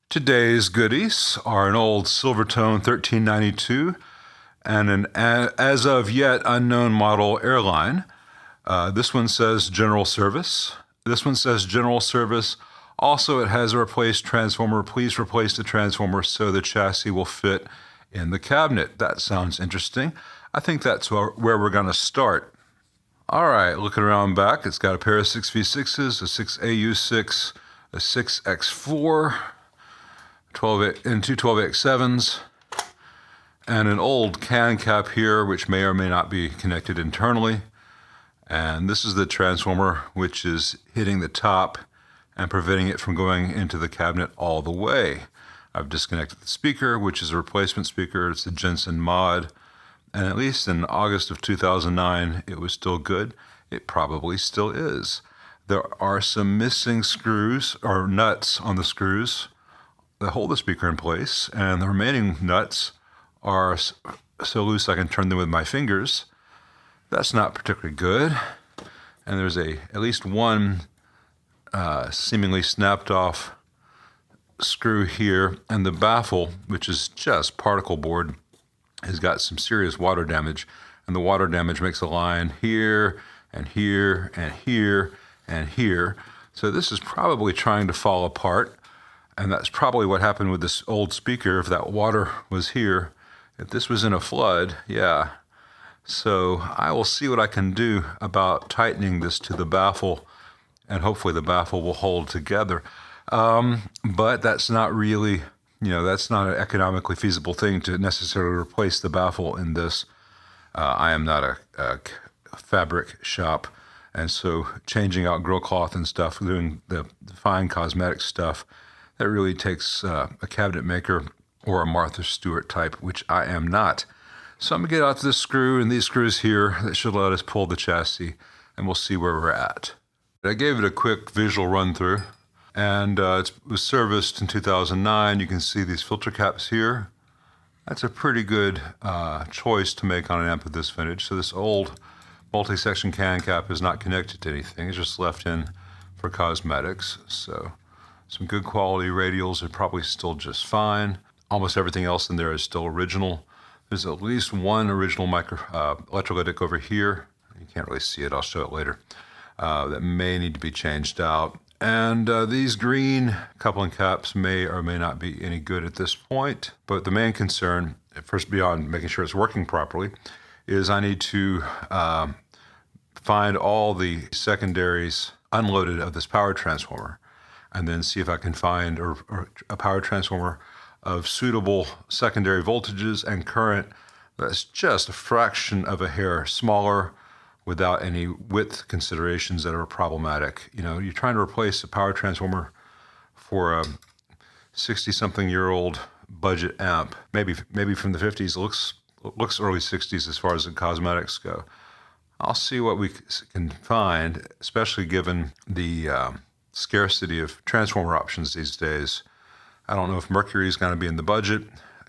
Today's goodies are an old Silvertone 1392 and an as of yet unknown model airline. This one says general service. This one says general service. Also, it has a replaced transformer. Please replace the transformer so the chassis will fit in the cabinet. That sounds interesting. I think that's where we're going to start. All right, looking around back, it's got a pair of 6V6s, a 6AU6, a 6X4, 12 and two 12X7s, and an old can cap here, which may or may not be connected internally. And this is the transformer, which is hitting the top and preventing it from going into the cabinet all the way. I've disconnected the speaker, which is a replacement speaker. It's the Jensen mod. And at least in August of 2009, it was still good. It probably still is. There are some missing screws or nuts on the screws that hold the speaker in place, and the remaining nuts are so loose I can turn them with my fingers. That's not particularly good. And there's at least one seemingly snapped off screw here, and the baffle, which is just particle board, has got some serious water damage, and the water damage makes a line here and here and here and here. So this is probably trying to fall apart. And that's probably what happened with this old speaker. If that water was here, if this was in a flood, yeah. So I will see what I can do about tightening this to the baffle, and hopefully the baffle will hold together. But that's not really, that's not an economically feasible thing to necessarily replace the baffle in this. I am not a fabric shop, and so changing out grill cloth and stuff, doing the fine cosmetic stuff, that really takes a cabinet maker or a Martha Stewart type, which I am not. So I'm going to get out this screw and these screws here that should let us pull the chassis, and we'll see where we're at. I gave it a quick visual run through, and it was serviced in 2009. You can see these filter caps here. That's a pretty good choice to make on an amp of this vintage. So this old multi-section can cap is not connected to anything. It's just left in for cosmetics. So some good quality radials are probably still just fine. Almost everything else in there is still original. There's at least one original electrolytic over here. You can't really see it, I'll show it later. That may need to be changed out. And these green coupling caps may or may not be any good at this point. But the main concern, first beyond making sure it's working properly, is I need to find all the secondaries unloaded of this power transformer, and then see if I can find a power transformer of suitable secondary voltages and current that's just a fraction of a hair smaller without any width considerations that are problematic. You're trying to replace a power transformer for a 60-something-year-old budget amp, maybe from the 50s, looks early 60s as far as the cosmetics go. I'll see what we can find, especially given the scarcity of transformer options these days. I don't know if Mercury is going to be in the budget.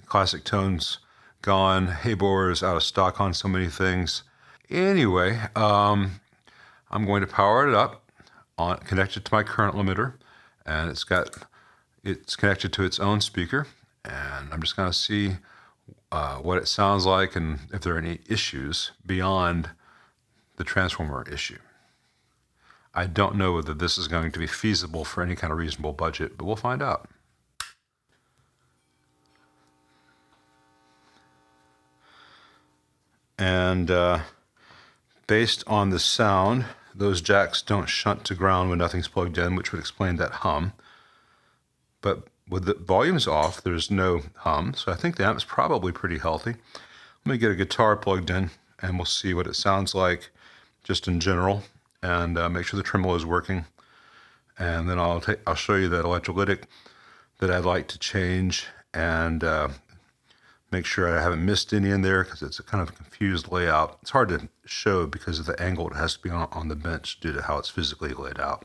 Classic Tone's gone. Haybor is out of stock on so many things. Anyway, I'm going to power it up, connect it to my current limiter, and it's connected to its own speaker. And I'm just going to see what it sounds like and if there are any issues beyond the transformer issue. I don't know whether this is going to be feasible for any kind of reasonable budget, but we'll find out. And based on the sound, those jacks don't shunt to ground when nothing's plugged in, which would explain that hum. But with the volumes off, there's no hum, so I think the amp's probably pretty healthy. Let me get a guitar plugged in, and we'll see what it sounds like just in general, and make sure the tremolo is working. And then I'll show you that electrolytic that I'd like to change, and make sure I haven't missed any in there, because it's a kind of confused layout. It's hard to show because of the angle it has to be on the bench due to how it's physically laid out.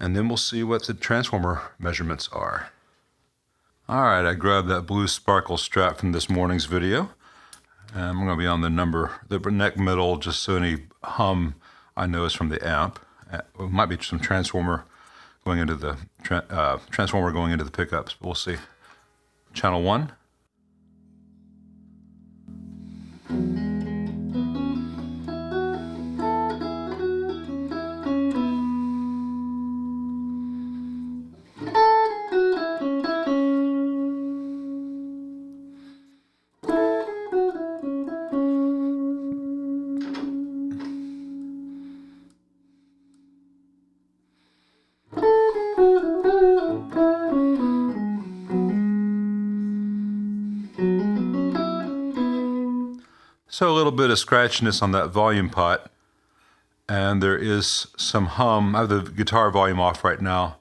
And then we'll see what the transformer measurements are. All right, I grabbed that blue sparkle strap from this morning's video. And I'm going to be on the neck middle, just so any hum I know is from the amp. It might be some transformer going into the transformer going into the pickups. But we'll see. Channel 1. So a little bit of scratchiness on that volume pot, and there is some hum. I have the guitar volume off right now.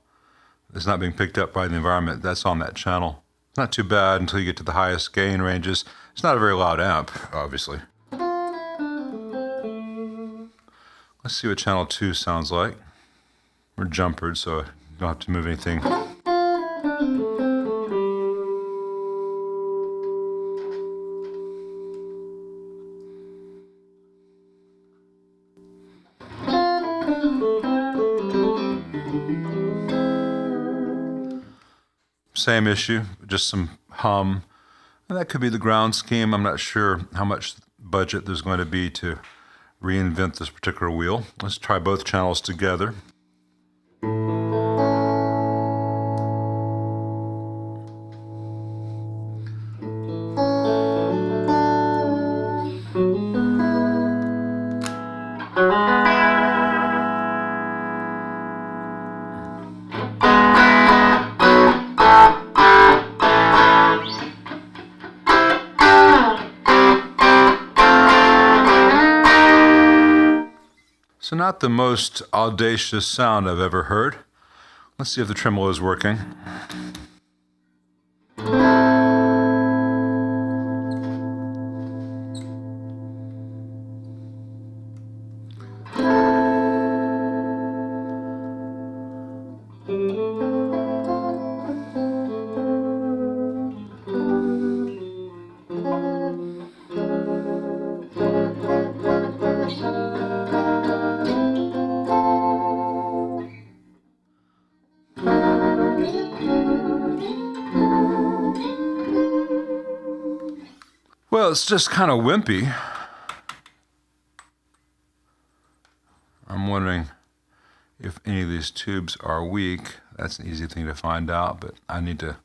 It's not being picked up by the environment. That's on that channel. Not too bad until you get to the highest gain ranges. It's not a very loud amp, obviously. Let's see what channel 2 sounds like. We're jumpered, so you don't have to move anything. Same issue, just some hum. And that could be the ground scheme. I'm not sure how much budget there's going to be to reinvent this particular wheel. Let's try both channels together. So not the most audacious sound I've ever heard. Let's see if the tremolo is working. Well, it's just kind of wimpy. I'm wondering if any of these tubes are weak. That's an easy thing to find out, but I need to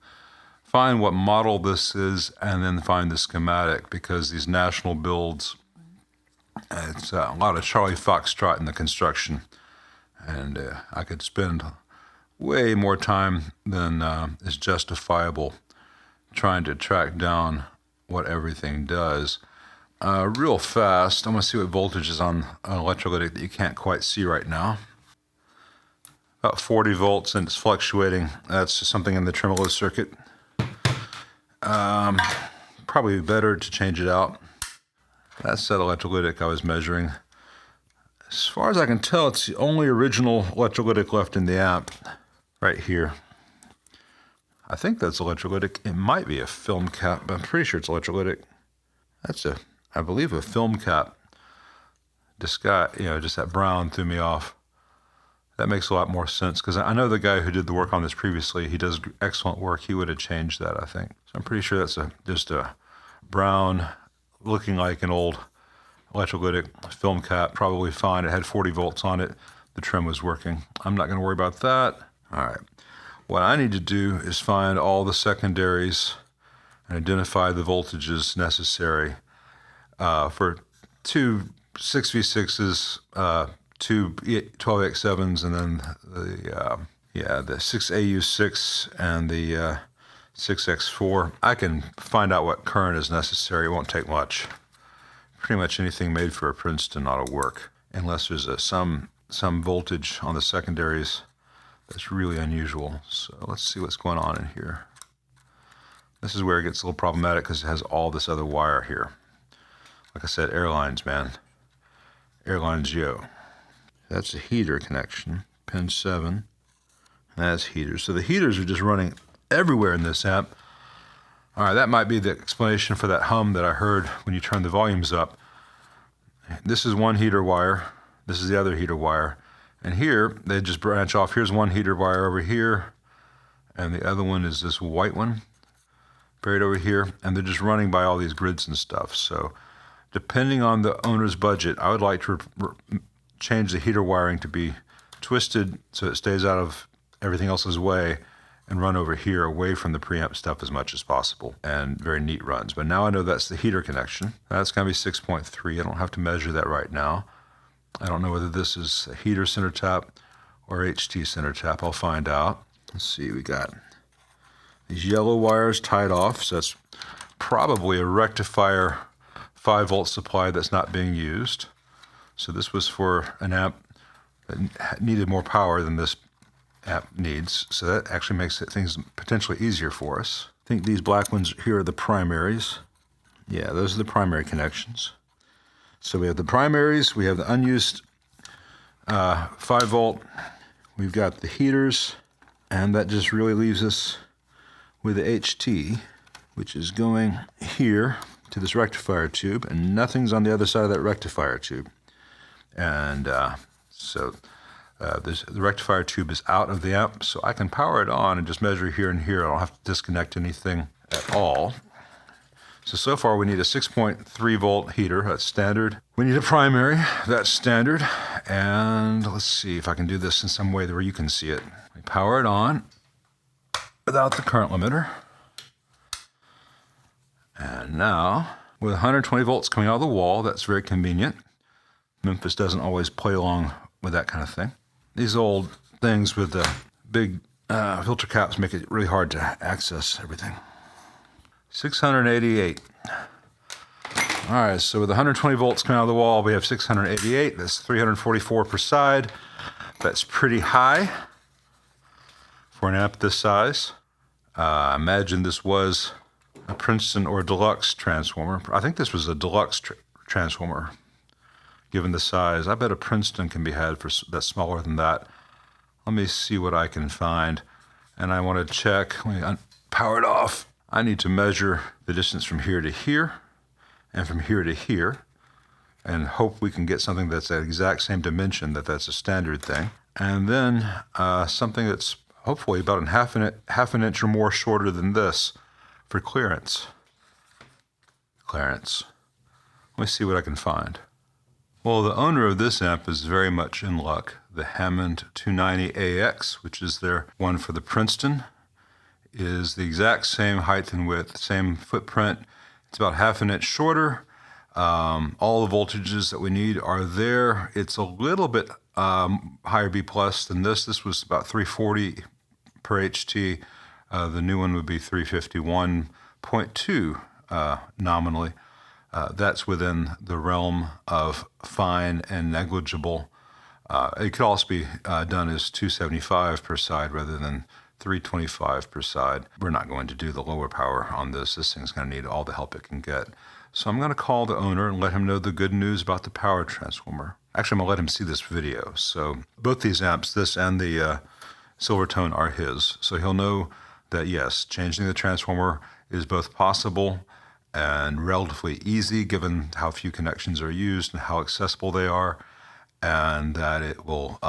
find what model this is and then find the schematic, because these national builds, it's a lot of Charlie Foxtrot in the construction, and I could spend way more time than is justifiable trying to track down what everything does. Real fast, I'm going to see what voltage is on an electrolytic that you can't quite see right now. About 40 volts, and it's fluctuating. That's just something in the tremolo circuit. Probably better to change it out. That's that electrolytic I was measuring. As far as I can tell, it's the only original electrolytic left in the amp, right here. I think that's electrolytic. It might be a film cap, but I'm pretty sure it's electrolytic. That's I believe, a film cap. This guy, just that brown threw me off. That makes a lot more sense, because I know the guy who did the work on this previously. He does excellent work. He would have changed that, I think. So I'm pretty sure that's just a brown, looking like an old electrolytic film cap. Probably fine. It had 40 volts on it. The trim was working. I'm not going to worry about that. All right. What I need to do is find all the secondaries and identify the voltages necessary for two 6v6s, two 12x7s, and then the 6AU6 and the 6X4. I can find out what current is necessary. It won't take much. Pretty much anything made for a Princeton ought to work, unless there's some voltage on the secondaries that's really unusual. So let's see what's going on in here. This is where it gets a little problematic, because it has all this other wire here. Like I said, airlines, man. Airlines, yo. That's a heater connection, pin 7. That's heaters. So the heaters are just running everywhere in this amp. All right, that might be the explanation for that hum that I heard when you turn the volumes up. This is one heater wire. This is the other heater wire. And here, they just branch off. Here's one heater wire over here, and the other one is this white one buried over here, and they're just running by all these grids and stuff. So depending on the owner's budget, I would like to change the heater wiring to be twisted so it stays out of everything else's way and run over here away from the preamp stuff as much as possible, and very neat runs. But now I know that's the heater connection. That's going to be 6.3. I don't have to measure that right now. I don't know whether this is a heater center tap or HT center tap. I'll find out. Let's see, we got these yellow wires tied off, so that's probably a rectifier 5-volt supply that's not being used. So this was for an amp that needed more power than this amp needs, so that actually makes things potentially easier for us. I think these black ones here are the primaries. Yeah, those are the primary connections. So we have the primaries, we have the unused 5-volt, we've got the heaters, and that just really leaves us with the HT, which is going here to this rectifier tube, and nothing's on the other side of that rectifier tube. And so the rectifier tube is out of the amp, so I can power it on and just measure here and here. I don't have to disconnect anything at all. So far we need a 6.3 volt heater, that's standard. We need a primary, that's standard. And let's see if I can do this in some way where you can see it. We power it on without the current limiter. And now, with 120 volts coming out of the wall, that's very convenient. Memphis doesn't always play along with that kind of thing. These old things with the big filter caps make it really hard to access everything. 688. All right, so with 120 volts coming out of the wall, we have 688. That's 344 per side. That's pretty high for an amp this size. Imagine this was a Princeton or a deluxe transformer. I think this was a deluxe transformer, given the size. I bet a Princeton can be had for that's smaller than that. Let me see what I can find. And I want to check, let me power it off. I need to measure the distance from here to here and from here to here and hope we can get something that's that exact same dimension, that's a standard thing. And then something that's hopefully about half an inch or more shorter than this for clearance. Let me see what I can find. Well, the owner of this amp is very much in luck. The Hammond 290AX, which is their one for the Princeton, is the exact same height and width, same footprint. It's about half an inch shorter. All the voltages that we need are there. It's a little bit higher B plus than this. This was about 340 per HT. The new one would be 351.2 nominally. That's within the realm of fine and negligible. It could also be done as 275 per side rather than 325 per side. We're not going to do the lower power on this. This thing's going to need all the help it can get. So I'm going to call the owner and let him know the good news about the power transformer. Actually, I'm going to let him see this video. So both these amps, this and the Silvertone, are his. So he'll know that, yes, changing the transformer is both possible and relatively easy given how few connections are used and how accessible they are, and that it will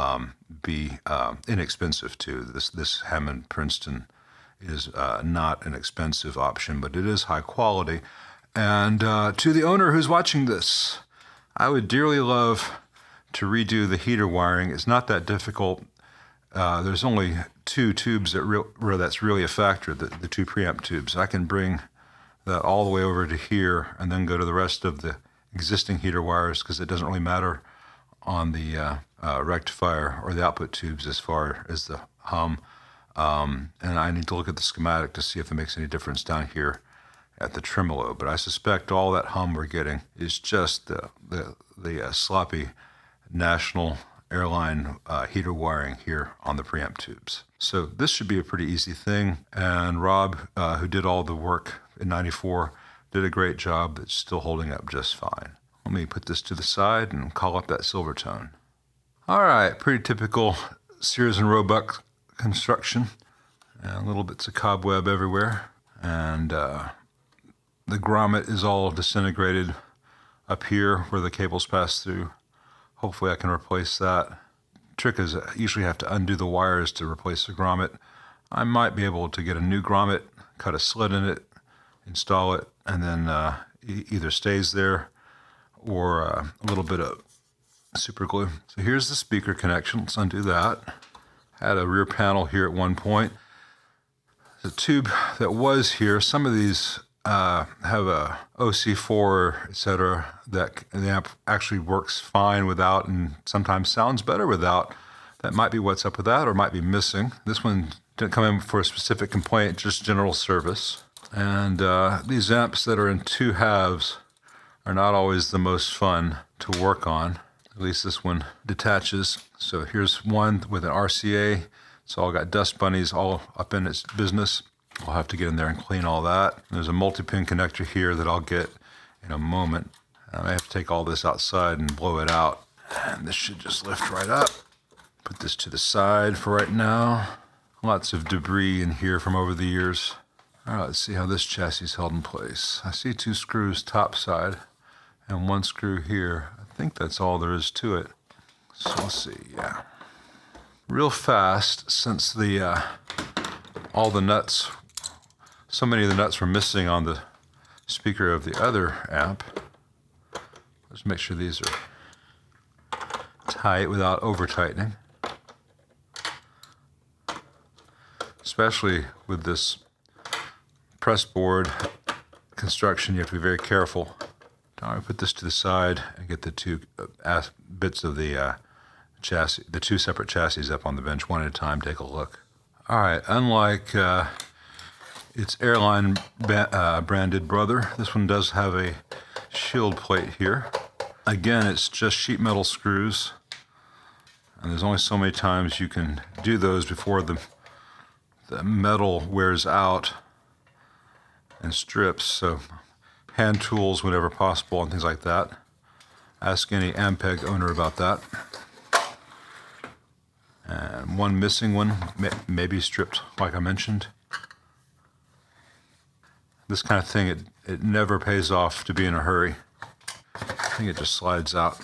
be inexpensive too. This Hammond Princeton is not an expensive option, but it is high quality. And to the owner who's watching this, I would dearly love to redo the heater wiring. It's not that difficult. There's only 2 tubes where that's really a factor, the 2 preamp tubes. I can bring that all the way over to here and then go to the rest of the existing heater wires because it doesn't really matter on the rectifier or the output tubes as far as the hum. And I need to look at the schematic to see if it makes any difference down here at the tremolo. But I suspect all that hum we're getting is just the sloppy National Airline heater wiring here on the preamp tubes. So this should be a pretty easy thing. And Rob, who did all the work in '94, did a great job. It's still holding up just fine. Let me put this to the side and call up that Silvertone. All right, pretty typical Sears and Roebuck construction. And little bits of cobweb everywhere. And the grommet is all disintegrated up here where the cables pass through. Hopefully I can replace that. trick is I usually have to undo the wires to replace the grommet. I might be able to get a new grommet, cut a slit in it, install it, and then either stays there or a little bit of super glue. So here's the speaker connection. Let's undo that. Had a rear panel here at one point. The tube that was here, some of these have a OC4, etc. that the amp actually works fine without and sometimes sounds better without. That might be what's up with that or might be missing. This one didn't come in for a specific complaint, just general service. And these amps that are in two halves are not always the most fun to work on. At least this one detaches. So here's one with an RCA. It's all got dust bunnies all up in its business. I'll have to get in there and clean all that. There's a multi-pin connector here that I'll get in a moment. I may have to take all this outside and blow it out. And this should just lift right up. Put this to the side for right now. Lots of debris in here from over the years. All right, let's see how this chassis is held in place. I see 2 screws top side and 1 screw here. I think that's all there is to it. So let's see, yeah. Real fast, since the all the nuts, so many of the nuts were missing on the speaker of the other amp. Let's make sure these are tight without over tightening. Especially with this press board construction, you have to be very careful. Now I put this to the side and get the 2 bits of the chassis, the 2 separate chassis up on the bench one at a time. Take a look. All right, unlike its airline branded brother, this one does have a shield plate here. Again, it's just sheet metal screws, and there's only so many times you can do those before the metal wears out and strips. So hand tools whenever possible and things like that. Ask any Ampeg owner about that. And one missing one, maybe stripped, like I mentioned. This kind of thing, it never pays off to be in a hurry. I think it just slides out.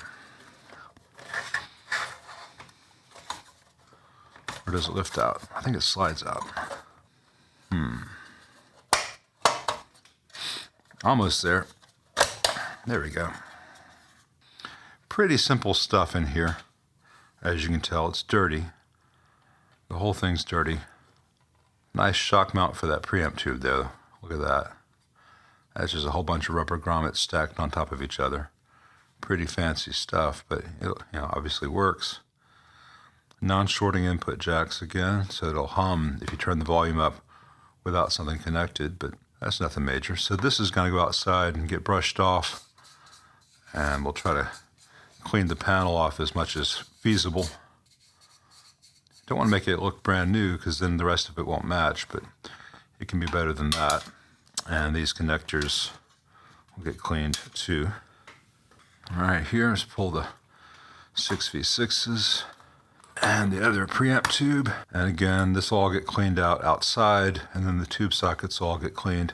Or does it lift out? I think it slides out. Almost there. There we go. Pretty simple stuff in here. As you can tell, it's dirty. The whole thing's dirty. Nice shock mount for that preamp tube though. Look at that. That's just a whole bunch of rubber grommets stacked on top of each other. Pretty fancy stuff, but it obviously works. Non-shorting input jacks again, so it'll hum if you turn the volume up without something connected, but that's nothing major. So this is going to go outside and get brushed off, and we'll try to clean the panel off as much as feasible. Don't want to make it look brand new because then the rest of it won't match, but it can be better than that. And these connectors will get cleaned too. All right, here, let's pull the 6V6s and the other preamp tube. And again, this will all get cleaned out outside, and then the tube sockets will all get cleaned.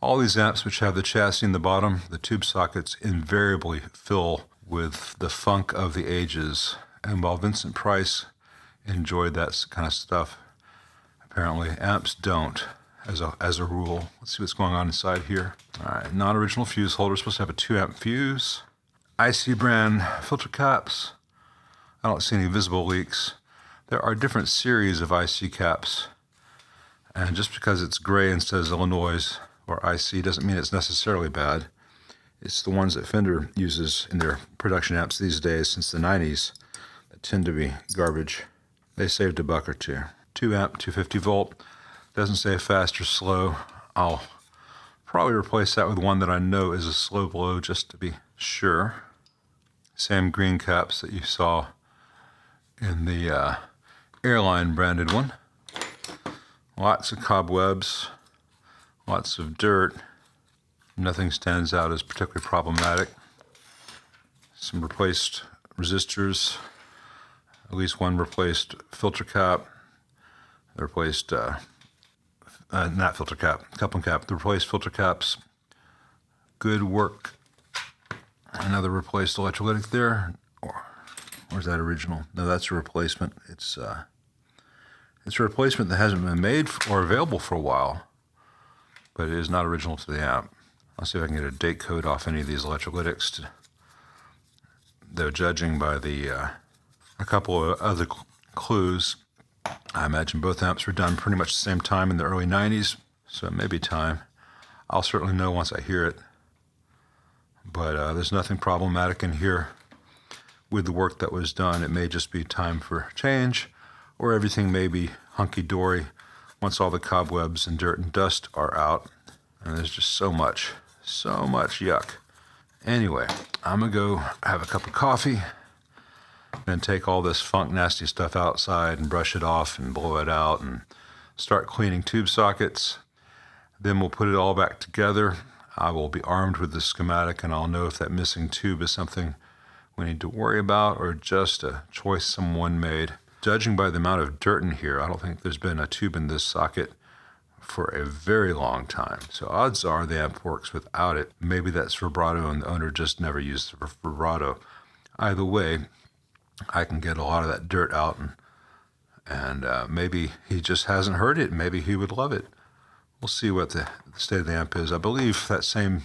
All these amps which have the chassis in the bottom, the tube sockets invariably fill with the funk of the ages. And while Vincent Price enjoyed that kind of stuff, apparently amps don't, as a rule. Let's see what's going on inside here. All right, non-original fuse holder, supposed to have a 2-amp fuse. IC brand filter caps. I don't see any visible leaks. There are different series of IC caps, and just because it's gray and says Illinois or IC doesn't mean it's necessarily bad. It's the ones that Fender uses in their production amps these days since the 90s that tend to be garbage. They saved $1 or $2. 2-amp, 250 volt. Doesn't say fast or slow. I'll probably replace that with one that I know is a slow blow just to be sure. Same green caps that you saw in the airline branded one. Lots of cobwebs, lots of dirt. Nothing stands out as particularly problematic. Some replaced resistors, at least one replaced filter cap. They replaced, not filter cap, coupling cap. The replaced filter caps, good work. Another replaced electrolytic there. Or is that original? No, that's a replacement. It's a replacement that hasn't been made or available for a while, but it is not original to the amp. I'll see if I can get a date code off any of these electrolytics. Though judging by a couple of other clues, I imagine both amps were done pretty much the same time in the early 90s, so it may be time. I'll certainly know once I hear it. But there's nothing problematic in here with the work that was done. It may just be time for change, or everything may be hunky-dory once all the cobwebs and dirt and dust are out. And there's just so much yuck. Anyway, I'm going to go have a cup of coffee and take all this funk nasty stuff outside and brush it off and blow it out and start cleaning tube sockets. Then we'll put it all back together. I will be armed with the schematic, and I'll know if that missing tube is something we need to worry about or just a choice someone made. Judging by the amount of dirt in here, I don't think there's been a tube in this socket for a very long time. So odds are the amp works without it. Maybe that's vibrato and the owner just never used the vibrato. Either way, I can get a lot of that dirt out, and maybe he just hasn't heard it. Maybe he would love it. We'll see what the state of the amp is. I believe that same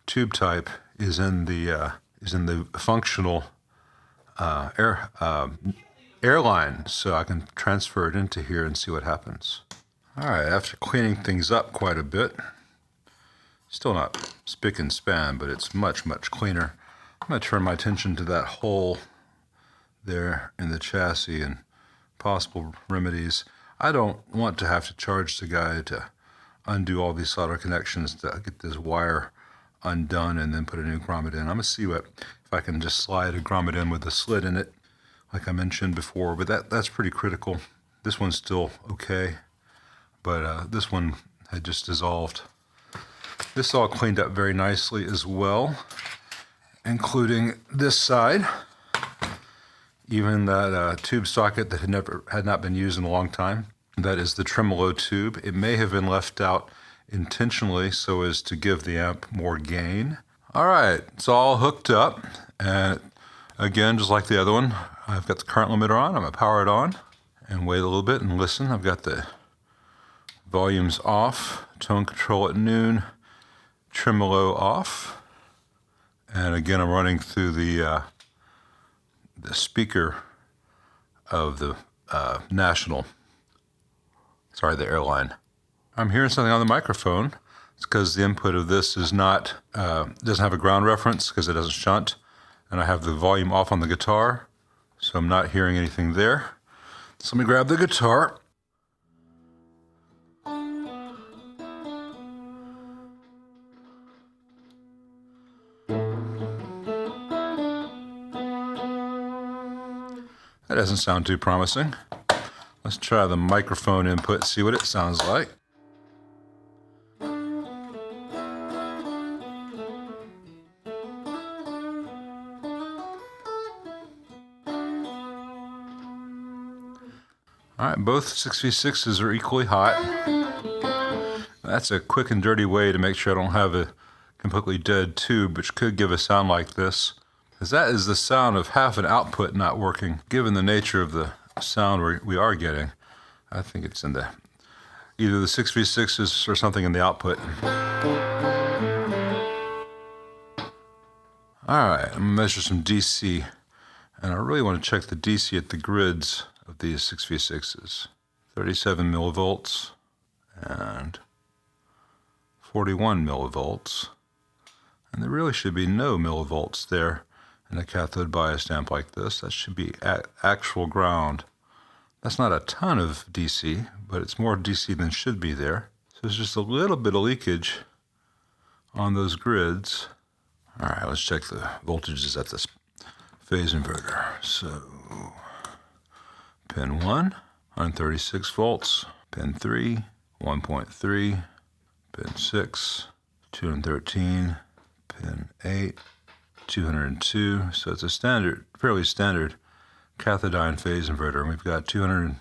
tube type is in the functional airline, so I can transfer it into here and see what happens. All right, after cleaning things up quite a bit, still not spick and span, but it's much cleaner. I'm going to turn my attention to that hole there in the chassis and possible remedies. I don't want to have to charge the guy to undo all these solder connections to get this wire undone and then put a new grommet in. I'm going to see if I can just slide a grommet in with a slit in it, like I mentioned before, but that's pretty critical. This one's still okay, but this one had just dissolved. This all cleaned up very nicely as well, including this side. Even that tube socket that had not been used in a long time. That is the tremolo tube. It may have been left out intentionally so as to give the amp more gain. All right, it's all hooked up. And again, just like the other one, I've got the current limiter on. I'm going to power it on and wait a little bit and listen. I've got the volumes off, tone control at noon, tremolo off. And again, I'm running through the speaker of the the airline. I'm hearing something on the microphone. It's because the input of this is not, doesn't have a ground reference because it doesn't shunt. And I have the volume off on the guitar, so I'm not hearing anything there. So let me grab the guitar. That doesn't sound too promising. Let's try the microphone input, see what it sounds like. All right, both 6v6s are equally hot. That's a quick and dirty way to make sure I don't have a completely dead tube, which could give a sound like this. Because that is the sound of half an output not working. Given the nature of the sound we are getting, I think it's in either the 6v6s or something in the output. All right, I'm gonna measure some DC, and I really want to check the DC at the grids of these 6v6s. 37 millivolts and 41 millivolts. And there really should be no millivolts there in a cathode biased amp like this. That should be actual ground. That's not a ton of DC, but it's more DC than should be there. So there's just a little bit of leakage on those grids. All right, let's check the voltages at this phase inverter. So pin 1, 136 volts. Pin 3, 1.3. Pin 6, 213. Pin 8, 202. So it's a fairly standard cathodion phase inverter. And we've got 200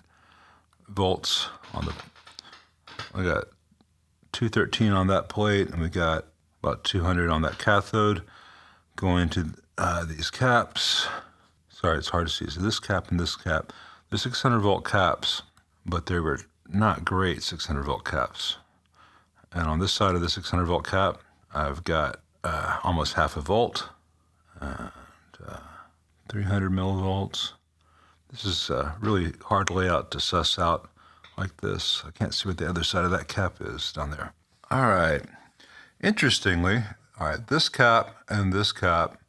volts we got 213 on that plate, and we got about 200 on that cathode going to these caps. Sorry, it's hard to see. So this cap and this cap, they're 600 volt caps, but they were not great 600 volt caps. And on this side of the 600 volt cap, I've got almost half a volt and 300 millivolts. This is really hard layout to suss out like this. I can't see what the other side of that cap is down there. All right. Interestingly, this cap and this cap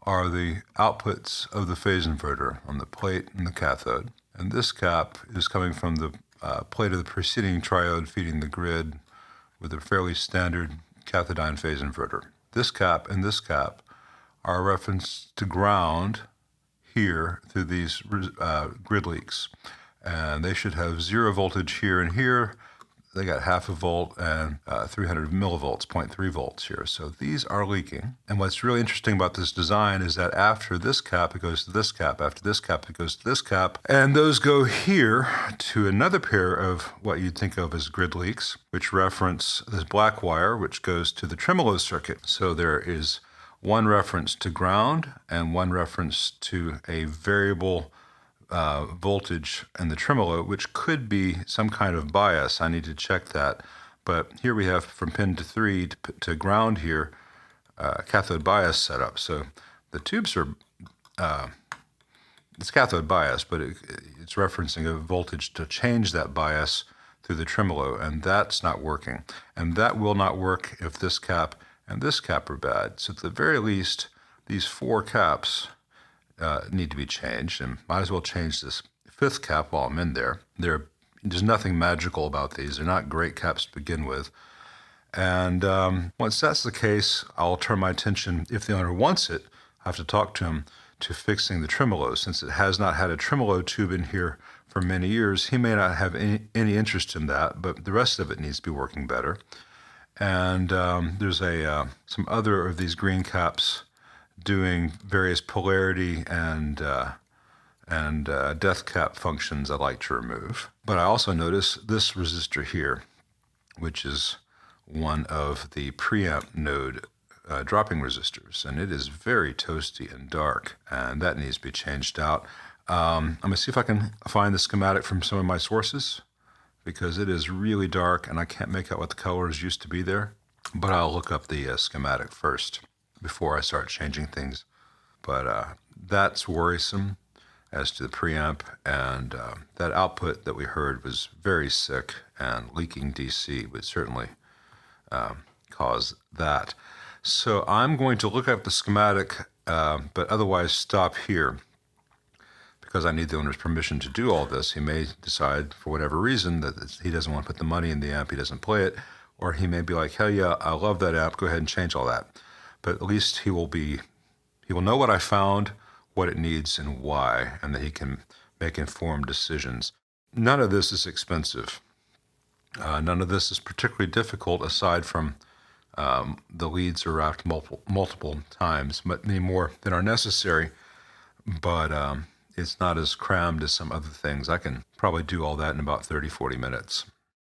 are the outputs of the phase inverter on the plate and the cathode. And this cap is coming from the plate of the preceding triode feeding the grid with a fairly standard cathodine phase inverter. This cap and this cap are a reference to ground here through these grid leaks. And they should have 0 voltage here and here. They got half a volt and 300 millivolts, 0.3 volts here. So these are leaking. And what's really interesting about this design is that after this cap, it goes to this cap. After this cap, it goes to this cap. And those go here to another pair of what you'd think of as grid leaks, which reference this black wire, which goes to the tremolo circuit. So there is one reference to ground and one reference to a variable voltage in the tremolo, which could be some kind of bias. I need to check that. But here we have from pin to 3 to ground here, cathode bias set up. So the tubes are, it's cathode bias, but it's referencing a voltage to change that bias through the tremolo, and that's not working. And that will not work if this cap and this cap are bad. So at the very least, these 4 caps need to be changed, and might as well change this 5th cap while I'm in there. There's nothing magical about these. They're not great caps to begin with. And once that's the case, I'll turn my attention, if the owner wants it, I have to talk to him, to fixing the tremolo. Since it has not had a tremolo tube in here for many years, he may not have any interest in that, but the rest of it needs to be working better. And there's some other of these green caps doing various polarity and death cap functions I like to remove. But I also notice this resistor here, which is one of the preamp node dropping resistors, and it is very toasty and dark, and that needs to be changed out. I'm going to see if I can find the schematic from some of my sources, because it is really dark and I can't make out what the colors used to be there. But I'll look up the schematic first before I start changing things. But that's worrisome as to the preamp, and that output that we heard was very sick, and leaking DC would certainly cause that. So I'm going to look up the schematic, but otherwise stop here, because I need the owner's permission to do all this. He may decide for whatever reason that he doesn't want to put the money in the amp, he doesn't play it, or he may be like, hell yeah, I love that amp, go ahead and change all that. But at least he will know what I found, what it needs, and why, and that he can make informed decisions. None of this is expensive. None of this is particularly difficult, aside from the leads are wrapped multiple times, but many more than are necessary. But it's not as crammed as some other things. I can probably do all that in about 30, 40 minutes.